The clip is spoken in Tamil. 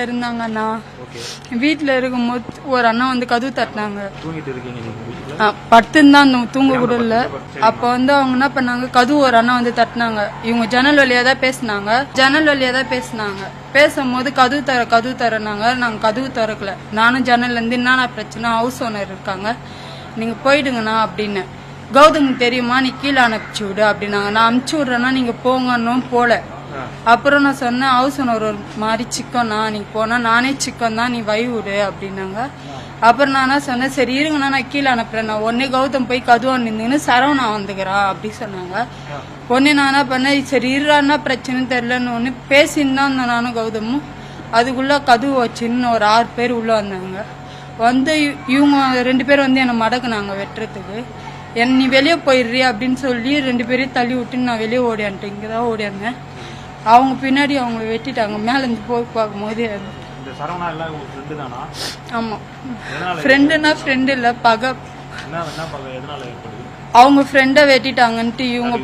இருந்தாங்கண்ணா. வீட்டில் இருக்கும்போது ஒரு அண்ணா வந்து கதவு தட்டினாங்க. படுத்துந்தான் தூங்க கூட இல்லை. அப்போ வந்து அவங்க என்ன பண்ணாங்க, கதவு ஒரு அண்ணா வந்து தட்டினாங்க. இவங்க ஜன்னல் வழியாக தான் பேசினாங்க. பேசும்போது கதவு தரனாங்க. நாங்கள் கதவு திறக்கல. நானும் ஜன்னல்லேருந்து என்னென்ன பிரச்சனை, ஹவுஸ் ஓனர் இருக்காங்க, நீங்கள் போயிடுங்கண்ணா அப்படின்னு. கௌதம் தெரியுமா, நீ கீழே அனுப்பிச்சி விடு அப்படின்னாங்க. நான் அனுப்பிச்சி விட்றேன்னா நீங்கள் போங்கன்னும் போல. அப்புறம் நான் சொன்னேன், ஹவுஸ் ஓனர் ஒரு மாதிரி சிக்கன்னா, நீங்கள் போனால் நானே சிக்கன் தான், நீ வை விடு அப்படின்னாங்க. அப்புறம் நான் சொன்னேன், சரி இருங்கண்ணா நான் கீழே அனுப்புறேன். நான் ஒன்னே கௌதம் போய் கதுவா நின்றுன்னு சரவணா வந்துக்கிறான் அப்படி சொன்னாங்க. ஒன்னே நான் என்ன பண்ணேன், சரி இருறான்னா பிரச்சனைன்னு தெரிலன்னு ஒன்று பேசின்னு தான் இருந்தேன் நானும் கௌதமும். அதுக்குள்ளே கதவு வச்சுன்னு ஒரு 6 பேர் உள்ளே வந்தாங்க. வந்து இவங்க 2 பேர் வந்து என்னை மடக்குனாங்க வெட்டுறதுக்கு. நீ வெளியே போயிடுறியா அப்படின்னு சொல்லி 2 பேரையும் தள்ளி விட்டுன்னு நான் வெளியே ஓடியான்ட்டேன். இங்கே தான் ஓடியாந்தேன். அவங்க பின்னாடி அவங்கள வெட்டிட்டாங்க. மேலேருந்து போய் பார்க்கும்போது ஆமாம், ஃப்ரெண்டுன்னா ஃப்ரெண்டு இல்லை, பகை. அவங்க ஃப்ரெண்டை வெட்டிட்டாங்கன்ட்டு இவங்க